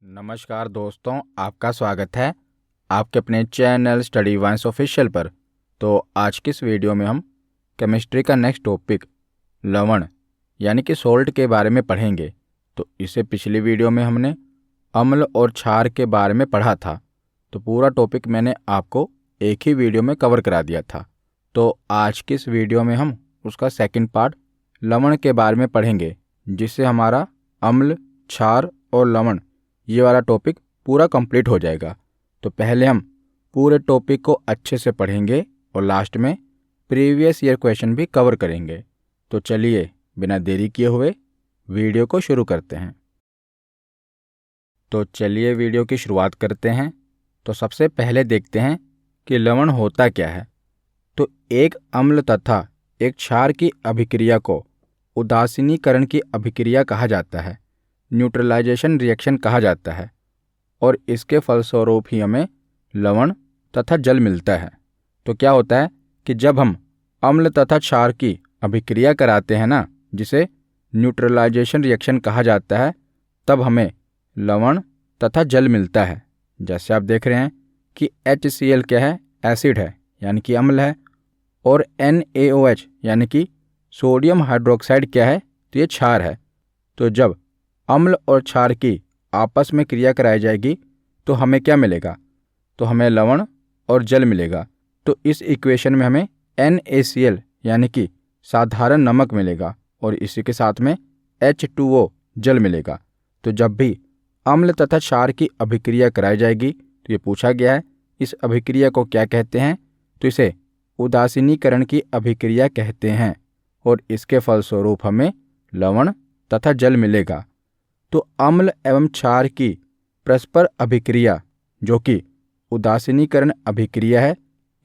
नमस्कार दोस्तों, आपका स्वागत है आपके अपने चैनल स्टडी वाइन्स ऑफिशियल पर। तो आज की इस वीडियो में हम केमिस्ट्री का नेक्स्ट टॉपिक लवण यानी कि सोल्ट के बारे में पढ़ेंगे। तो इससे पिछली वीडियो में हमने अम्ल और क्षार के बारे में पढ़ा था, तो पूरा टॉपिक मैंने आपको एक ही वीडियो में कवर करा दिया था। तो आज की इस वीडियो में हम उसका सेकंड पार्ट लवण के बारे में पढ़ेंगे, जिससे हमारा अम्ल, क्षार और लवण ये वाला टॉपिक पूरा कंप्लीट हो जाएगा। तो पहले हम पूरे टॉपिक को अच्छे से पढ़ेंगे और लास्ट में प्रीवियस ईयर क्वेश्चन भी कवर करेंगे। तो चलिए बिना देरी किए हुए वीडियो को शुरू करते हैं। तो चलिए वीडियो की शुरुआत करते हैं। तो सबसे पहले देखते हैं कि लवण होता क्या है। तो एक अम्ल तथा एक क्षार की अभिक्रिया को उदासीनीकरण की अभिक्रिया कहा जाता है, न्यूट्रलाइजेशन रिएक्शन कहा जाता है, और इसके फलस्वरूप ही हमें लवण तथा जल मिलता है। तो क्या होता है कि जब हम अम्ल तथा क्षार की अभिक्रिया कराते हैं ना, जिसे न्यूट्रलाइजेशन रिएक्शन कहा जाता है, तब हमें लवण तथा जल मिलता है। जैसे आप देख रहे हैं कि HCl क्या है, एसिड है यानी कि अम्ल है, और NaOH यानी कि सोडियम हाइड्रोक्साइड क्या है, तो ये क्षार है। तो जब अम्ल और क्षार की आपस में क्रिया कराई जाएगी तो हमें क्या मिलेगा, तो हमें लवण और जल मिलेगा। तो इस इक्वेशन में हमें NaCl यानी कि साधारण नमक मिलेगा और इसी के साथ में H2O जल मिलेगा। तो जब भी अम्ल तथा क्षार की अभिक्रिया कराई जाएगी तो ये पूछा गया है इस अभिक्रिया को क्या कहते हैं, तो इसे उदासीनीकरण की अभिक्रिया कहते हैं, और इसके फलस्वरूप हमें लवण तथा जल मिलेगा। तो अम्ल एवं क्षार की परस्पर अभिक्रिया जो कि उदासीनीकरण अभिक्रिया है,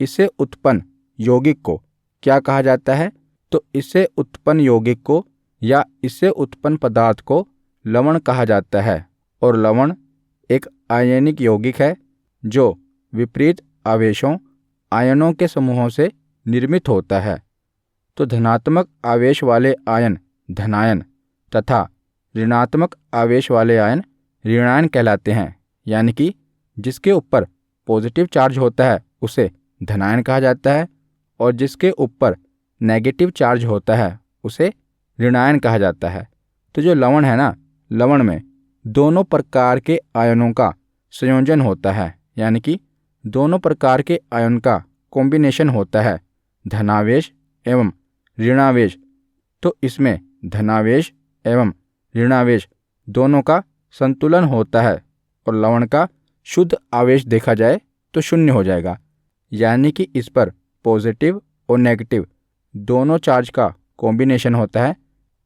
इससे उत्पन्न यौगिक को क्या कहा जाता है, तो इससे उत्पन्न यौगिक को या इससे उत्पन्न पदार्थ को लवण कहा जाता है। और लवण एक आयनिक यौगिक है जो विपरीत आवेशों आयनों के समूहों से निर्मित होता है। तो धनात्मक आवेश वाले आयन धनायन तथा ऋणात्मक आवेश वाले आयन ऋणायन कहलाते हैं, यानी कि जिसके ऊपर पॉजिटिव चार्ज होता है उसे धनायन कहा जाता है और जिसके ऊपर नेगेटिव चार्ज होता है उसे ऋणायन कहा जाता है। तो जो लवण है ना, लवण में दोनों प्रकार के आयनों का संयोजन होता है, यानी कि दोनों प्रकार के आयन का कॉम्बिनेशन होता है, धनावेश एवं ऋणावेश। तो इसमें धनावेश एवं ऋणावेश दोनों का संतुलन होता है और लवण का शुद्ध आवेश देखा जाए तो शून्य हो जाएगा, यानी कि इस पर पॉजिटिव और नेगेटिव दोनों चार्ज का कॉम्बिनेशन होता है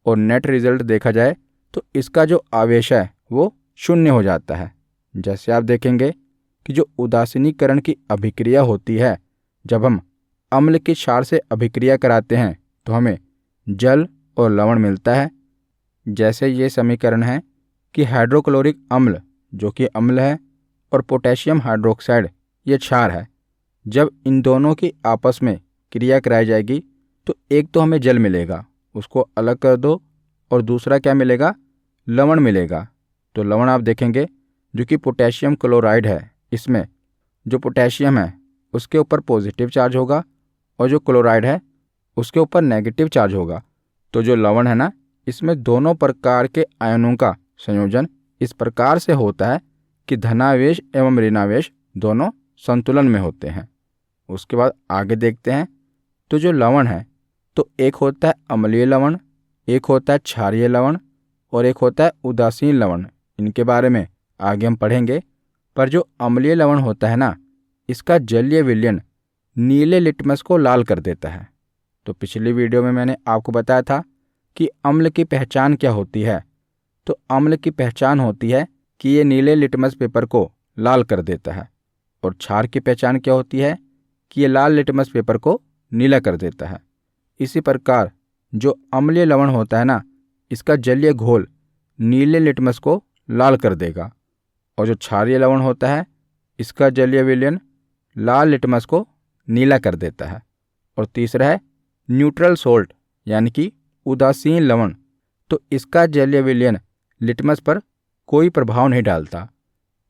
और नेट रिजल्ट देखा जाए तो इसका जो आवेश है वो शून्य हो जाता है। जैसे आप देखेंगे कि जो उदासीनीकरण की अभिक्रिया होती है, जब हम अम्ल की क्षार से अभिक्रिया कराते हैं तो हमें जल और लवण मिलता है। जैसे ये समीकरण है कि हाइड्रोक्लोरिक अम्ल जो कि अम्ल है और पोटेशियम हाइड्रोक्साइड ये क्षार है। जब इन दोनों की आपस में क्रिया कराई जाएगी तो एक तो हमें जल मिलेगा, उसको अलग कर दो, और दूसरा क्या मिलेगा, लवण मिलेगा। तो लवण आप देखेंगे जो कि पोटेशियम क्लोराइड है, इसमें जो पोटेशियम है उसके ऊपर पॉजिटिव चार्ज होगा और जो क्लोराइड है उसके ऊपर नेगेटिव चार्ज होगा। तो जो लवण है ना, इसमें दोनों प्रकार के आयनों का संयोजन इस प्रकार से होता है कि धनावेश एवं ऋणावेश दोनों संतुलन में होते हैं। उसके बाद आगे देखते हैं। तो जो लवण है तो एक होता है अम्लीय लवण, एक होता है क्षारीय लवण और एक होता है उदासीन लवण। इनके बारे में आगे हम पढ़ेंगे। पर जो अम्लीय लवण होता है ना, इसका जलीय विलयन नीले लिटमस को लाल कर देता है। तो पिछली वीडियो में मैंने आपको बताया था कि अम्ल की पहचान क्या होती है। तो अम्ल की पहचान होती है कि ये नीले लिटमस पेपर को लाल कर देता है, और क्षार की पहचान क्या होती है कि ये लाल लिटमस पेपर को नीला कर देता है। इसी प्रकार जो अम्लीय लवण होता है ना, इसका जलीय घोल नीले लिटमस को लाल कर देगा, और जो क्षारीय लवण होता है इसका जलीय विलयन लाल लिटमस को नीला कर देता है। और तीसरा है न्यूट्रल सोल्ट यानी कि उदासीन लवण। तो इसका जलीय विलयन लिटमस पर कोई प्रभाव नहीं डालता,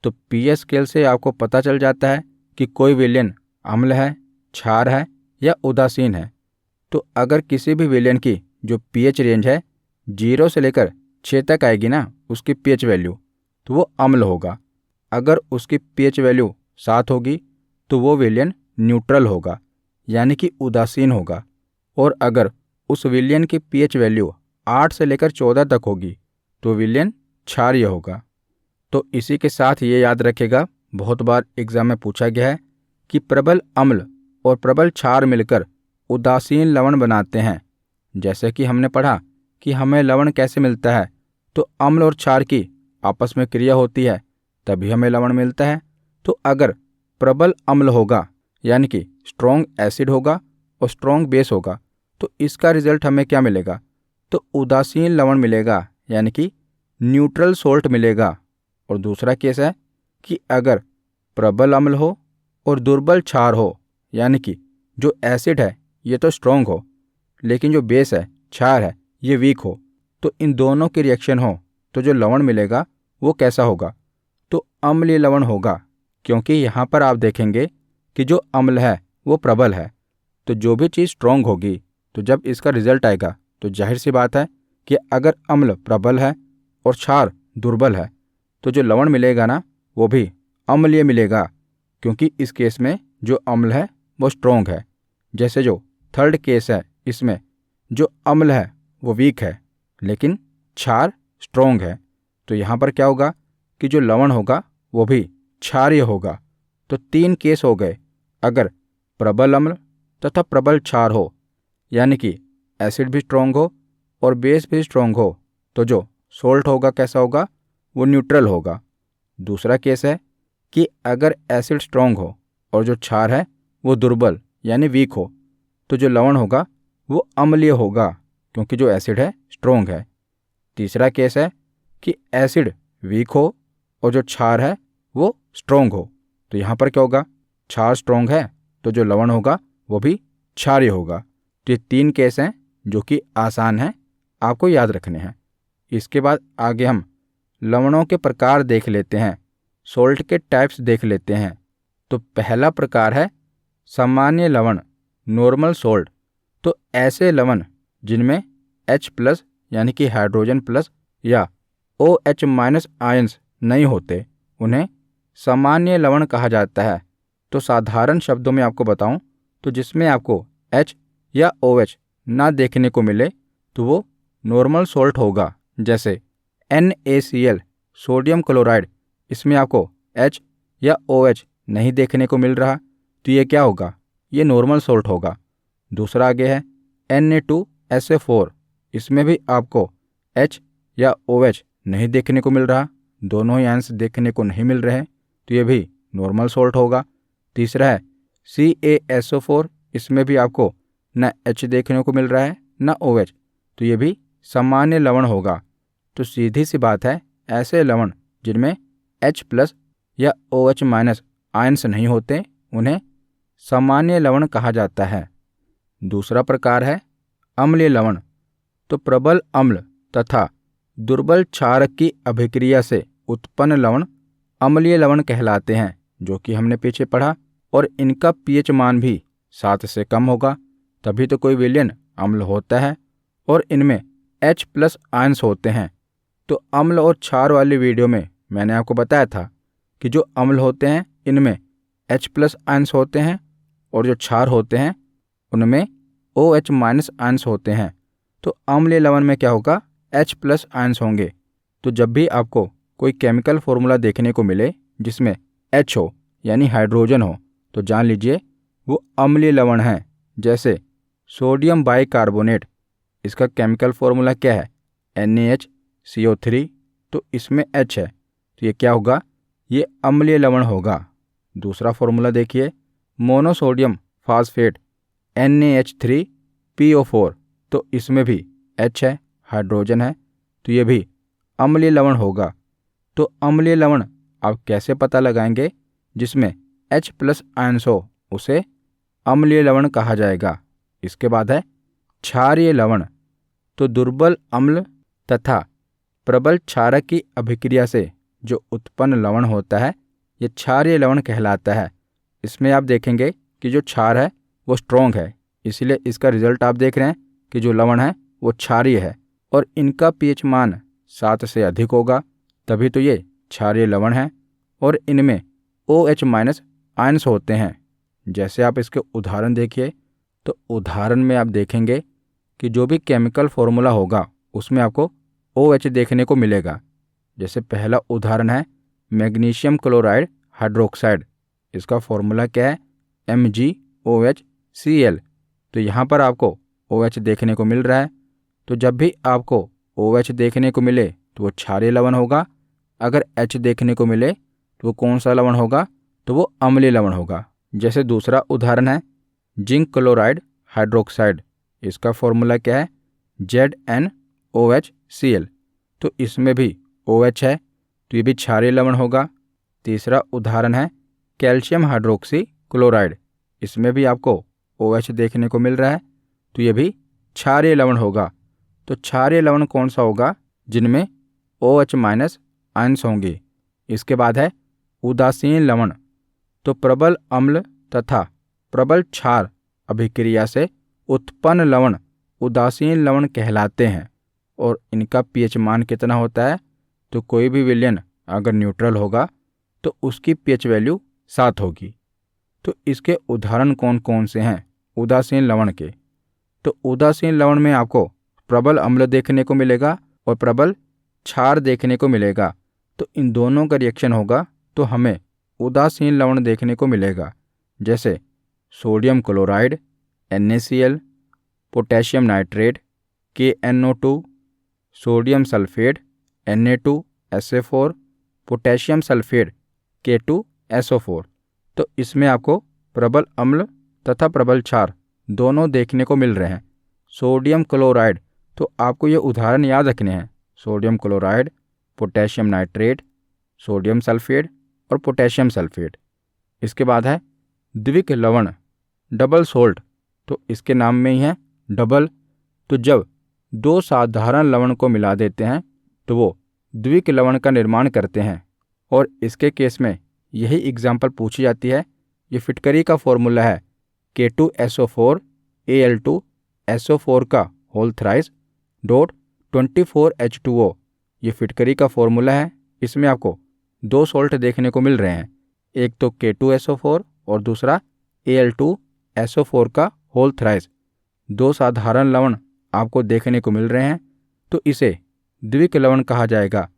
तो pH स्केल से आपको पता चल जाता है कि कोई विलयन अम्ल है, क्षार है या उदासीन है। तो अगर किसी भी विलयन की जो pH रेंज है 0 से लेकर 6 तक आएगी ना उसकी pH वैल्यू, तो वो अम्ल होगा। अगर उसकी pH वैल्यू 7 होगी तो वो विलयन न्यूट्रल होगा, यानी कि उदासीन होगा। और अगर उस विलयन की pH वैल्यू 8 से लेकर 14 तक होगी तो विलयन क्षारीय होगा। तो इसी के साथ ये याद रखेगा, बहुत बार एग्जाम में पूछा गया है कि प्रबल अम्ल और प्रबल क्षार मिलकर उदासीन लवण बनाते हैं। जैसे कि हमने पढ़ा कि हमें लवण कैसे मिलता है, तो अम्ल और क्षार की आपस में क्रिया होती है तभी हमें लवण मिलता है। तो अगर प्रबल अम्ल होगा यानी कि स्ट्रॉन्ग एसिड होगा और स्ट्रॉन्ग बेस होगा, तो इसका रिजल्ट हमें क्या मिलेगा, तो उदासीन लवण मिलेगा, यानी कि न्यूट्रल सोल्ट मिलेगा। और दूसरा केस है कि अगर प्रबल अम्ल हो और दुर्बल क्षार हो, यानी कि जो एसिड है ये तो स्ट्रॉन्ग हो लेकिन जो बेस है क्षार है ये वीक हो, तो इन दोनों की रिएक्शन हो तो जो लवण मिलेगा वो कैसा होगा, तो अम्लीय लवण होगा। क्योंकि यहाँ पर आप देखेंगे कि जो अम्ल है वो प्रबल है, तो जो भी चीज़ स्ट्रॉन्ग होगी तो जब इसका रिजल्ट आएगा तो जाहिर सी बात है कि अगर अम्ल प्रबल है और क्षार दुर्बल है तो जो लवण मिलेगा ना वो भी अम्लीय मिलेगा, क्योंकि इस केस में जो अम्ल है वो स्ट्रॉन्ग है। जैसे जो थर्ड केस है इसमें जो अम्ल है वो वीक है लेकिन क्षार स्ट्रॉन्ग है, तो यहाँ पर क्या होगा कि जो लवण होगा वो भी क्षारीय होगा। तो 3 केस हो गए, अगर प्रबल अम्ल तथा प्रबल क्षार हो यानी कि एसिड भी स्ट्रॉन्ग हो और बेस भी स्ट्रॉन्ग हो, तो जो सोल्ट होगा कैसा होगा, वो न्यूट्रल होगा। दूसरा केस है कि अगर एसिड स्ट्रॉन्ग हो और जो क्षार है वो दुर्बल यानी वीक हो, तो जो लवण होगा वो अम्लीय होगा क्योंकि जो एसिड है स्ट्रॉन्ग है। तीसरा केस है कि एसिड वीक हो और जो क्षार है वो स्ट्रॉन्ग हो, तो यहाँ पर क्या होगा, क्षार स्ट्रॉन्ग है तो जो लवण होगा वो भी क्षारीय होगा। तो ये 3 केस हैं जो कि आसान हैं, आपको याद रखने हैं। इसके बाद आगे हम लवणों के प्रकार देख लेते हैं, सोल्ट के टाइप्स देख लेते हैं। तो पहला प्रकार है सामान्य लवण, नॉर्मल सोल्ट। तो ऐसे लवण जिनमें H+ यानी कि हाइड्रोजन प्लस या OH- आयंस नहीं होते उन्हें सामान्य लवण कहा जाता है। तो साधारण शब्दों में आपको बताऊं तो जिसमें आपको H या OH ना देखने को मिले तो वो नॉर्मल सोल्ट होगा। जैसे NaCl सोडियम क्लोराइड, इसमें आपको H या OH नहीं देखने को मिल रहा तो ये क्या होगा, ये नॉर्मल सोल्ट होगा। दूसरा आगे है Na2SO4, इसमें भी आपको H या OH नहीं देखने को मिल रहा, दोनों ही आयंस देखने को नहीं मिल रहे तो ये भी नॉर्मल सोल्ट होगा। तीसरा है CaSO4, इसमें भी आपको न H देखने को मिल रहा है न OH, तो ये भी सामान्य लवण होगा। तो सीधी सी बात है, ऐसे लवण जिनमें H+ या OH- आयंस नहीं होते उन्हें सामान्य लवण कहा जाता है। दूसरा प्रकार है अम्लीय लवण। तो प्रबल अम्ल तथा दुर्बल क्षारक की अभिक्रिया से उत्पन्न लवण अम्लीय लवण कहलाते हैं, जो कि हमने पीछे पढ़ा। और इनका pH मान भी 7 से कम होगा, तभी तो कोई विलयन अम्ल होता है। और इनमें H+ आयंस होते हैं। तो अम्ल और क्षार वाली वीडियो में मैंने आपको बताया था कि जो अम्ल होते हैं इनमें H+ आयंस होते हैं और जो क्षार होते हैं उनमें OH- आयंस होते हैं। तो अम्लीय लवण में क्या होगा, H+ आयंस होंगे। तो जब भी आपको कोई केमिकल फॉर्मूला देखने को मिले जिसमें H हो यानी हाइड्रोजन हो, तो जान लीजिए वो अम्लीय लवण है। जैसे सोडियम बाइकार्बोनेट, इसका केमिकल फॉर्मूला क्या है, NaHCO3, तो इसमें H है तो ये क्या होगा, ये अम्लीय लवण होगा। दूसरा फॉर्मूला देखिए, मोनोसोडियम फास्फेट NaH3PO4, तो इसमें भी H है, हाइड्रोजन है, तो ये भी अम्लीय लवण होगा। तो अम्लीय लवण आप कैसे पता लगाएंगे, जिसमें H+ आयंस हो उसे अम्लीय लवण कहा जाएगा। इसके बाद है क्षारीय लवण। तो दुर्बल अम्ल तथा प्रबल क्षारक की अभिक्रिया से जो उत्पन्न लवण होता है ये क्षारीय लवण कहलाता है। इसमें आप देखेंगे कि जो क्षार है वो स्ट्रॉन्ग है, इसलिए इसका रिजल्ट आप देख रहे हैं कि जो लवण है वो क्षारीय है और इनका पीएच मान 7 से अधिक होगा, तभी तो ये क्षारीय लवण है। और इनमें OH- आयन्स होते हैं। जैसे आप इसके उदाहरण देखिए, तो उदाहरण में आप देखेंगे कि जो भी केमिकल फॉर्मूला होगा उसमें आपको OH देखने को मिलेगा। जैसे पहला उदाहरण है मैग्नीशियम क्लोराइड हाइड्रोक्साइड। इसका फॉर्मूला क्या है? MgOHCl। तो यहाँ पर आपको OH देखने को मिल रहा है। तो जब भी आपको OH देखने को मिले तो वो क्षारीय लवण होगा। अगर H देखने को मिले तो वो कौन सा लवण होगा? तो वो अम्लीय लवण होगा। जैसे दूसरा उदाहरण है जिंक क्लोराइड हाइड्रोक्साइड। इसका फॉर्मूला क्या है? ZnOHCl। तो इसमें भी OH है, तो ये भी क्षारीय लवण होगा। तीसरा उदाहरण है कैल्शियम हाइड्रोक्सी क्लोराइड। इसमें भी आपको OH देखने को मिल रहा है, तो ये भी क्षारीय लवण होगा। तो क्षारीय लवण कौन सा होगा? जिनमें OH- आयन्स होंगे। इसके बाद है उदासीन लवण। तो प्रबल अम्ल तथा प्रबल क्षार अभिक्रिया से उत्पन्न लवण उदासीन लवण कहलाते हैं और इनका पीएच मान कितना होता है? तो कोई भी विलयन अगर न्यूट्रल होगा तो उसकी पीएच वैल्यू 7 होगी। तो इसके उदाहरण कौन कौन से हैं उदासीन लवण के? तो उदासीन लवण में आपको प्रबल अम्ल देखने को मिलेगा और प्रबल क्षार देखने को मिलेगा। तो इन दोनों का रिएक्शन होगा तो हमें उदासीन लवण देखने को मिलेगा। जैसे sodium chloride NaCl, potassium nitrate KNO2, sodium sulphate Na2SO4, potassium sulphate K2SO4। तो इसमें आपको प्रबल अम्ल तथा प्रबल क्षार दोनों देखने को मिल रहे हैं। सोडियम क्लोराइड, तो आपको ये उदाहरण याद रखने हैं। Sodium chloride, potassium nitrate, sodium sulphate और पोटेशियम सल्फेट। इसके बाद है द्विक लवण डबल सोल्ट। तो इसके नाम में ही है डबल। तो जब दो साधारण लवण को मिला देते हैं तो वो द्विक लवण का निर्माण करते हैं और इसके केस में यही एग्जाम्पल पूछी जाती है। ये फिटकरी का फॉर्मूला है K2SO4 Al2SO4 का होल थ्राइस डॉट 24H2O। ये फिटकरी का फॉर्मूला है। इसमें आपको दो सॉल्ट देखने को मिल रहे हैं, एक तो K2SO4 और दूसरा Al2SO4 का होल थ्राइस। दो साधारण लवण आपको देखने को मिल रहे हैं तो इसे द्विक लवण कहा जाएगा।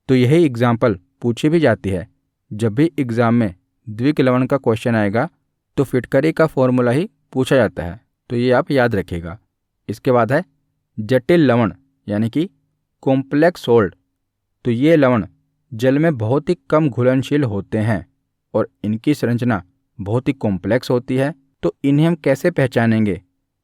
तो यही एग्जाम्पल पूछी भी जाती है। जब भी एग्जाम में द्विक लवण का क्वेश्चन आएगा तो फिटकरी का फॉर्मूला ही पूछा जाता है, तो ये आप याद रखिएगा। इसके बाद है जटिल लवण यानी कि कॉम्प्लेक्स सोल्ट। तो ये लवण जल में बहुत ही कम घुलनशील होते हैं और इनकी संरचना बहुत ही कॉम्प्लेक्स होती है। तो इन्हें हम कैसे पहचानेंगे?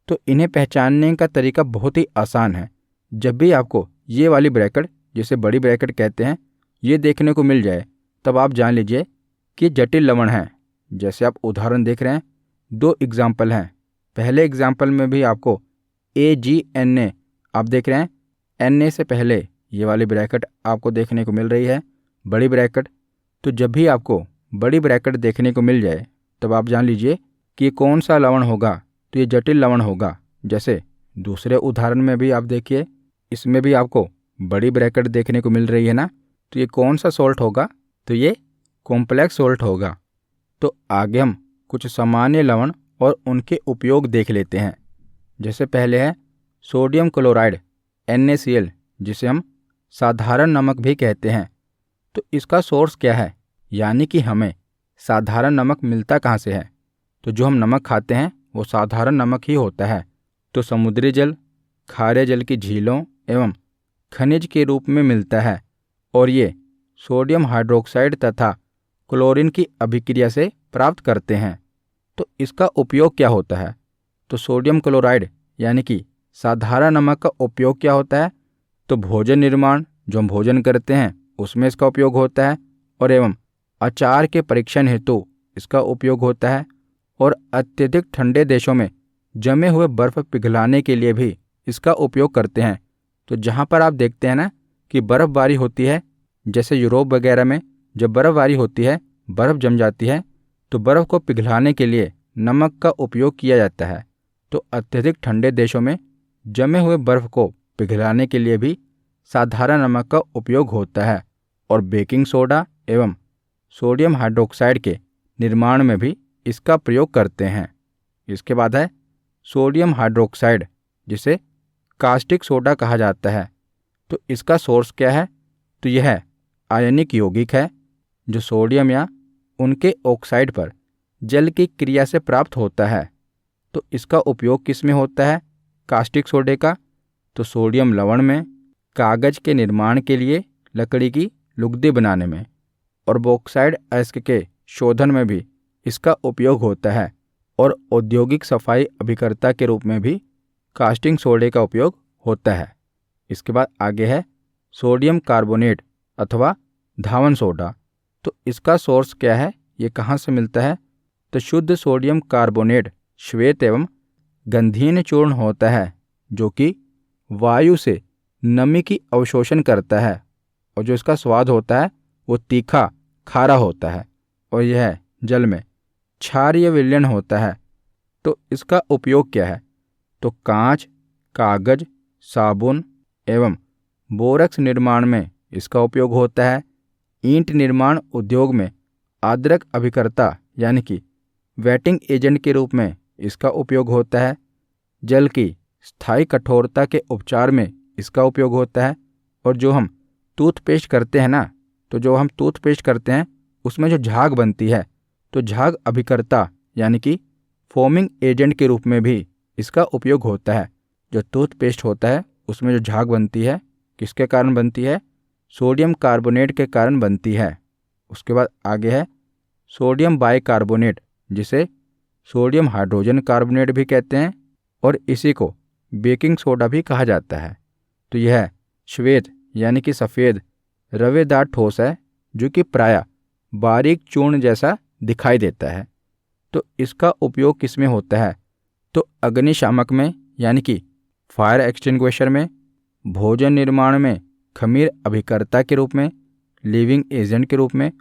तो इन्हें पहचानने का तरीका बहुत ही आसान है। जब भी आपको ये वाली ब्रैकेट, जिसे बड़ी ब्रैकेट कहते हैं, ये देखने को मिल जाए तब आप जान लीजिए कि जटिल लवण है। जैसे आप उदाहरण देख रहे हैं, दो एग्जाम्पल हैं। पहले एग्जाम्पल में भी आपको AgNa आप देख रहे हैं, Na से पहले ये वाली ब्रैकेट आपको देखने को मिल रही है, बड़ी ब्रैकेट। तो जब भी आपको बड़ी ब्रैकेट देखने को मिल जाए तब आप जान लीजिए कि ये कौन सा लवण होगा, तो ये जटिल लवण होगा। जैसे दूसरे उदाहरण में भी आप देखिए, इसमें भी आपको बड़ी ब्रैकेट देखने को मिल रही है ना, तो ये कौन सा सॉल्ट होगा? तो ये कॉम्प्लेक्स सॉल्ट होगा। तो आगे हम कुछ सामान्य लवण और उनके उपयोग देख लेते हैं। जैसे पहले है सोडियम क्लोराइड NaCl, जिसे हम साधारण नमक भी कहते हैं। तो इसका सोर्स क्या है, यानी कि हमें साधारण नमक मिलता कहाँ से है? तो जो हम नमक खाते हैं वो साधारण नमक ही होता है। तो समुद्री जल, खारे जल की झीलों एवं खनिज के रूप में मिलता है और ये सोडियम हाइड्रोक्साइड तथा क्लोरीन की अभिक्रिया से प्राप्त करते हैं। तो इसका उपयोग क्या होता है? तो सोडियम क्लोराइड यानी कि साधारण नमक का उपयोग क्या होता है? तो भोजन निर्माण, जो हम भोजन करते हैं उसमें इसका उपयोग होता है, और एवं अचार के परीक्षण हेतु इसका उपयोग होता है, और अत्यधिक ठंडे देशों में जमे हुए बर्फ़ पिघलाने के लिए भी इसका उपयोग करते हैं। तो जहाँ पर आप देखते हैं ना कि बर्फ़बारी होती है, जैसे यूरोप वगैरह में जब बर्फबारी होती है, बर्फ़ जम जाती है, तो बर्फ़ को पिघलाने के लिए नमक का उपयोग किया जाता है। तो अत्यधिक ठंडे देशों में जमे हुए बर्फ़ को पिघलाने के लिए भी साधारण नमक का उपयोग होता है और बेकिंग सोडा एवं सोडियम हाइड्रोक्साइड के निर्माण में भी इसका प्रयोग करते हैं। इसके बाद है सोडियम हाइड्रोक्साइड, जिसे कास्टिक सोडा कहा जाता है। तो इसका सोर्स क्या है? तो यह आयनिक यौगिक है जो सोडियम या उनके ऑक्साइड पर जल की क्रिया से प्राप्त होता है। तो इसका उपयोग किस में होता है कास्टिक सोडे का? तो सोडियम लवण में, कागज के निर्माण के लिए, लकड़ी की लुगदी बनाने में और बॉक्साइड अयस्क के शोधन में भी इसका उपयोग होता है और औद्योगिक सफाई अभिकर्ता के रूप में भी कास्टिंग सोडे का उपयोग होता है। इसके बाद आगे है सोडियम कार्बोनेट अथवा धावन सोडा। तो इसका सोर्स क्या है, ये कहाँ से मिलता है? तो शुद्ध सोडियम कार्बोनेट श्वेत एवं गंधहीन चूर्ण होता है जो कि वायु से नमी की अवशोषण करता है और जो इसका स्वाद होता है वो तीखा खारा होता है और यह जल में क्षारीय विलयन होता है। तो इसका उपयोग क्या है? तो कांच, कागज, साबुन एवं बोरक्स निर्माण में इसका उपयोग होता है। ईंट निर्माण उद्योग में आर्द्रक अभिकर्ता यानी कि वेटिंग एजेंट के रूप में इसका उपयोग होता है। जल की स्थायी कठोरता के उपचार में इसका उपयोग होता है। और जो हम टूथपेस्ट करते हैं ना, तो जो हम टूथपेस्ट करते हैं उसमें जो झाग बनती है, तो झाग अभिकर्ता यानी कि फोमिंग एजेंट के रूप में भी इसका उपयोग होता है। जो टूथपेस्ट होता है उसमें जो झाग बनती है, किसके कारण बनती है? सोडियम कार्बोनेट के कारण बनती है। उसके बाद आगे है सोडियम बाइकार्बोनेट, जिसे सोडियम हाइड्रोजन कार्बोनेट भी कहते हैं और इसी को बेकिंग सोडा भी कहा जाता है। तो यह श्वेत यानी कि सफ़ेद रवेदार ठोस है जो कि प्रायः बारीक चूर्ण जैसा दिखाई देता है। तो इसका उपयोग किस में होता है? तो अग्निशामक में यानी कि फायर एक्सटिंग्विशर में, भोजन निर्माण में खमीर अभिकर्ता के रूप में, लिविंग एजेंट के रूप में,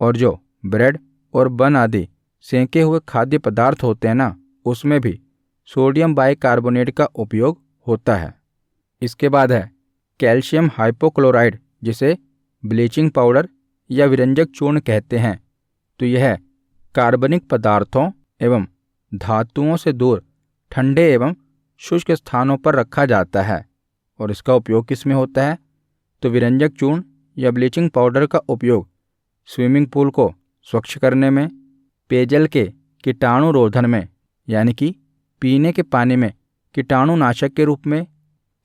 और जो ब्रेड और बन आदि सेंके हुए खाद्य पदार्थ होते हैं ना, उसमें भी सोडियम बाइकार्बोनेट का उपयोग होता है। इसके बाद है कैल्शियम हाइपोक्लोराइड, जिसे ब्लीचिंग पाउडर या विरंजक चूर्ण कहते हैं। तो यह कार्बनिक पदार्थों एवं धातुओं से दूर ठंडे एवं शुष्क स्थानों पर रखा जाता है और इसका उपयोग किस में होता है? तो विरंजक चूर्ण या ब्लीचिंग पाउडर का उपयोग स्विमिंग पूल को स्वच्छ करने में, पेयजल के कीटाणु रोधन में यानी कि पीने के पानी में कीटाणुनाशक के रूप में।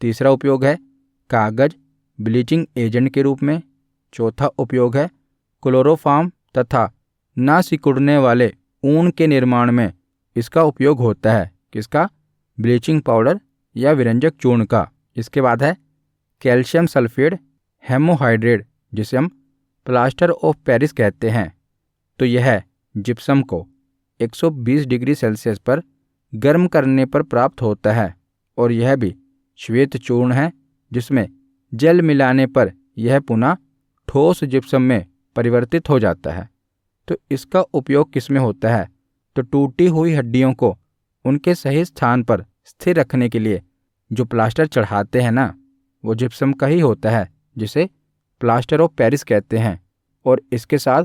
तीसरा उपयोग है कागज ब्लीचिंग एजेंट के रूप में। चौथा उपयोग है क्लोरोफॉर्म तथा ना सिकुड़ने वाले ऊन के निर्माण में इसका उपयोग होता है। किसका? ब्लीचिंग पाउडर या विरंजक चूर्ण का। इसके बाद है कैल्शियम सल्फेट हेमोहाइड्रेट, जिसे हम प्लास्टर ऑफ पेरिस कहते हैं। तो यह जिप्सम को 120 डिग्री सेल्सियस पर गर्म करने पर प्राप्त होता है और यह भी श्वेत चूर्ण है जिसमें जल मिलाने पर यह पुनः ठोस जिप्सम में परिवर्तित हो जाता है। तो इसका उपयोग किस में होता है? तो टूटी हुई हड्डियों को उनके सही स्थान पर स्थिर रखने के लिए जो प्लास्टर चढ़ाते हैं ना, वो जिप्सम का ही होता है जिसे प्लास्टर ऑफ पेरिस कहते हैं। और इसके साथ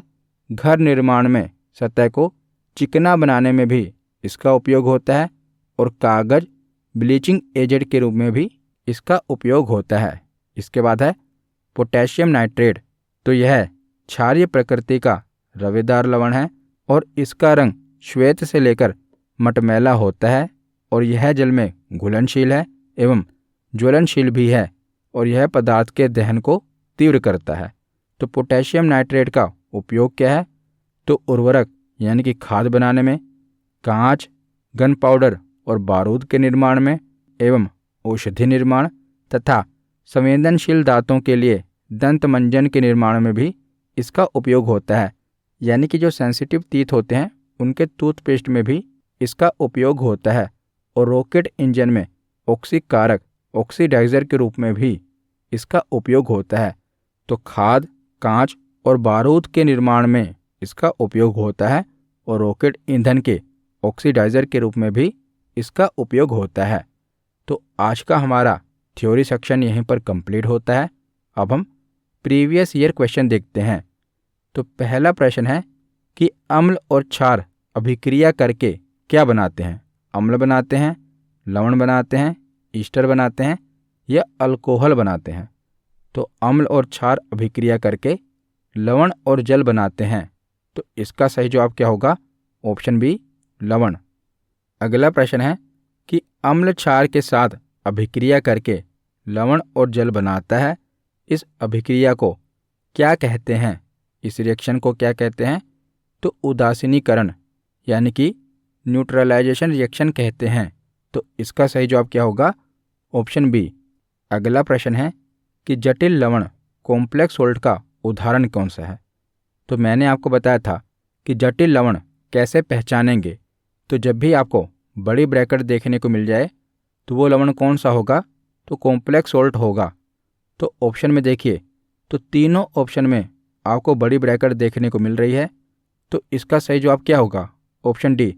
घर निर्माण में सतह को चिकना बनाने में भी इसका उपयोग होता है और कागज ब्लीचिंग एजेंट के रूप में भी इसका उपयोग होता है। इसके बाद है पोटेशियम नाइट्रेट। तो यह क्षारीय प्रकृति का रवेदार लवण है और इसका रंग श्वेत से लेकर मटमैला होता है और यह जल में घुलनशील है एवं ज्वलनशील भी है और यह पदार्थ के दहन को तीव्र करता है। तो पोटेशियम नाइट्रेट का उपयोग क्या है? तो उर्वरक यानी कि खाद बनाने में, कांच, गन पाउडर और बारूद के निर्माण में एवं औषधि निर्माण तथा संवेदनशील दांतों के लिए दंत मंजन के निर्माण में भी इसका उपयोग होता है। यानी कि जो सेंसिटिव टीथ होते हैं उनके टूथपेस्ट में भी इसका उपयोग होता है और रॉकेट इंजन में ऑक्सीकारक ऑक्सीडाइजर के रूप में भी इसका उपयोग होता है। तो खाद, कांच और बारूद के निर्माण में इसका उपयोग होता है और रॉकेट ईंधन के ऑक्सीडाइजर के रूप में भी इसका उपयोग होता है। तो आज का हमारा थ्योरी सेक्शन यहीं पर कंप्लीट होता है। अब हम प्रीवियस ईयर क्वेश्चन देखते हैं। तो पहला प्रश्न है कि अम्ल और क्षार अभिक्रिया करके क्या बनाते हैं? अम्ल बनाते हैं, लवण बनाते हैं, ईस्टर बनाते हैं या अल्कोहल बनाते हैं? तो अम्ल और क्षार अभिक्रिया करके लवण और जल बनाते हैं। तो इसका सही जवाब क्या होगा? ऑप्शन बी, लवण। अगला प्रश्न है कि अम्ल क्षार के साथ अभिक्रिया करके लवण और जल बनाता है। इस अभिक्रिया को क्या कहते हैं? इस रिएक्शन को क्या कहते हैं? तो उदासीनीकरण यानी कि न्यूट्रलाइजेशन रिएक्शन कहते हैं। तो इसका सही जवाब क्या होगा? Option B. अगला प्रश्न है कि जटिल लवण कॉम्प्लेक्स सोल्ट का उदाहरण कौन सा है? तो मैंने आपको बताया था कि जटिल लवण कैसे पहचानेंगे। तो जब भी आपको बड़ी ब्रैकेट देखने को मिल जाए तो वो लवण कौन सा होगा? तो कॉम्प्लेक्स सोल्ट होगा। तो ऑप्शन में देखिए, तो तीनों ऑप्शन में आपको बड़ी ब्रैकेट देखने को मिल रही है। तो इसका सही जवाब क्या होगा? ऑप्शन डी,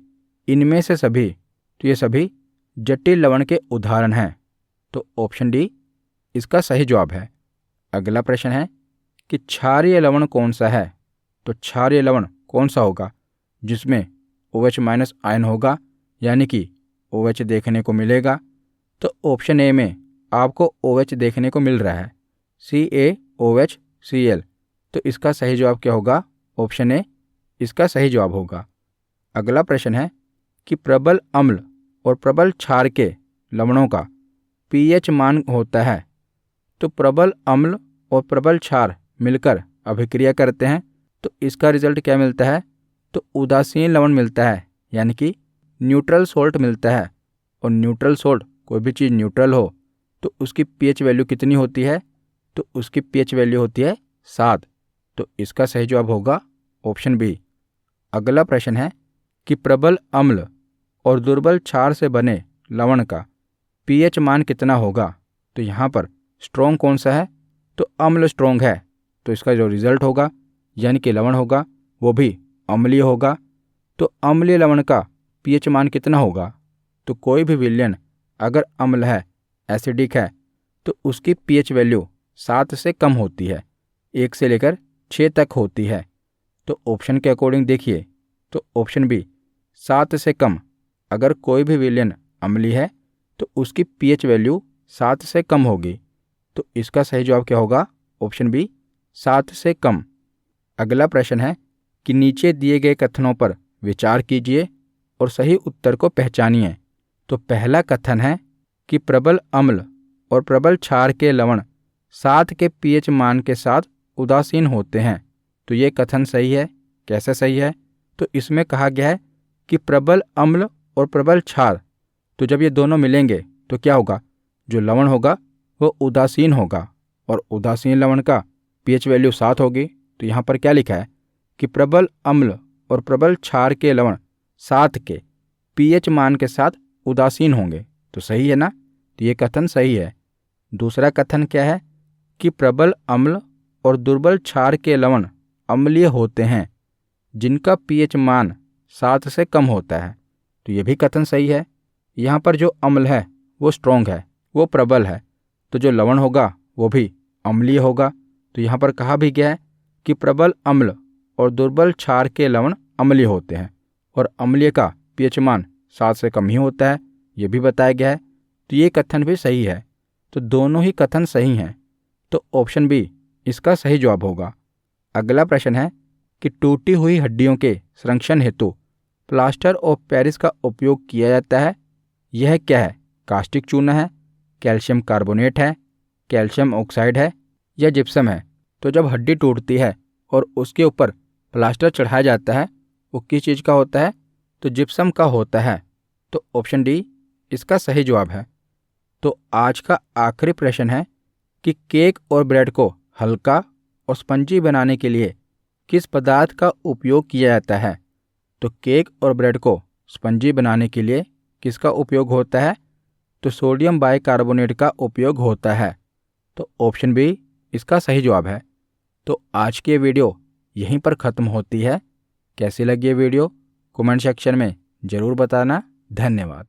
इनमें से सभी। तो ये सभी जटिल लवण के उदाहरण हैं। तो ऑप्शन डी इसका सही जवाब है। अगला प्रश्न है कि क्षारीय लवण कौन सा है? तो क्षारीय लवण कौन सा होगा जिसमें OH- आयन होगा, यानी कि OH देखने को मिलेगा? तो ऑप्शन ए में आपको OH देखने को मिल रहा है, CaOH Cl। तो इसका सही जवाब क्या होगा? ऑप्शन ए इसका सही जवाब होगा। अगला प्रश्न है कि प्रबल अम्ल और प्रबल क्षार के लवणों का pH मान होता है। तो प्रबल अम्ल और प्रबल क्षार मिलकर अभिक्रिया करते हैं तो इसका रिजल्ट क्या मिलता है? तो उदासीन लवण मिलता है, यानी कि न्यूट्रल सोल्ट मिलता है। और न्यूट्रल सोल्ट, कोई भी चीज़ न्यूट्रल हो तो उसकी pH वैल्यू कितनी होती है? तो उसकी pH वैल्यू होती है 7। तो इसका सही जवाब होगा ऑप्शन बी। अगला प्रश्न है कि प्रबल अम्ल और दुर्बल क्षार से बने लवण का pH मान कितना होगा? तो यहाँ पर स्ट्रॉन्ग कौन सा है? तो अम्ल स्ट्रॉन्ग है। तो इसका जो रिजल्ट होगा यानी कि लवण होगा वो भी अम्लीय होगा। तो अम्लीय लवण का pH मान कितना होगा? तो कोई भी विलयन अगर अम्ल है, एसिडिक है, तो उसकी pH वैल्यू 7 से कम होती है, 1 से लेकर 6 तक होती है। तो ऑप्शन के अकॉर्डिंग देखिए, तो ऑप्शन बी 7 से कम। अगर कोई भी विलयन अम्लीय है तो उसकी pH वैल्यू 7 से कम होगी। तो इसका सही जवाब क्या होगा? ऑप्शन बी 7 से कम। अगला प्रश्न है कि नीचे दिए गए कथनों पर विचार कीजिए और सही उत्तर को पहचानिए। तो पहला कथन है कि प्रबल अम्ल और प्रबल क्षार के लवण 7 के pH मान के साथ उदासीन होते हैं। तो ये कथन सही है। कैसे सही है? तो इसमें कहा गया है कि प्रबल अम्ल और प्रबल क्षार, तो जब ये दोनों मिलेंगे तो क्या होगा? जो लवण होगा वो उदासीन होगा और उदासीन लवण का pH वैल्यू 7 होगी। तो यहाँ पर क्या लिखा है कि प्रबल अम्ल और प्रबल क्षार के लवण 7 के pH मान के साथ उदासीन होंगे। तो सही है ना? तो ये कथन सही है। दूसरा कथन क्या है कि प्रबल अम्ल और दुर्बल क्षार के लवण अम्लीय होते हैं जिनका pH मान 7 से कम होता है। तो ये भी कथन सही है। यहाँ पर जो अम्ल है वो स्ट्रॉन्ग है, वो प्रबल है, तो जो लवण होगा वो भी अम्लीय होगा। तो यहाँ पर कहा भी गया है कि प्रबल अम्ल और दुर्बल क्षार के लवण अम्लीय होते हैं और अम्लीय का pH मान 7 से कम ही होता है, ये भी बताया गया है। तो ये कथन भी सही है। तो दोनों ही कथन सही हैं। तो ऑप्शन बी इसका सही जवाब होगा। अगला प्रश्न है कि टूटी हुई हड्डियों के संरक्षण हेतु प्लास्टर ऑफ पेरिस का उपयोग किया जाता है। यह क्या है? कास्टिक चूना है, कैल्शियम कार्बोनेट है, कैल्शियम ऑक्साइड है या जिप्सम है? तो जब हड्डी टूटती है और उसके ऊपर प्लास्टर चढ़ाया जाता है वो किस चीज़ का होता है? तो जिप्सम का होता है। तो ऑप्शन डी इसका सही जवाब है। तो आज का आखिरी प्रश्न है कि केक और ब्रेड को हल्का और स्पंजी बनाने के लिए किस पदार्थ का उपयोग किया जाता है? तो केक और ब्रेड को स्पंजी बनाने के लिए किसका उपयोग होता है? तो सोडियम बाइकार्बोनेट का उपयोग होता है। तो ऑप्शन बी इसका सही जवाब है। तो आज की ये वीडियो यहीं पर ख़त्म होती है। कैसी लगी ये वीडियो कमेंट सेक्शन में ज़रूर बताना। धन्यवाद।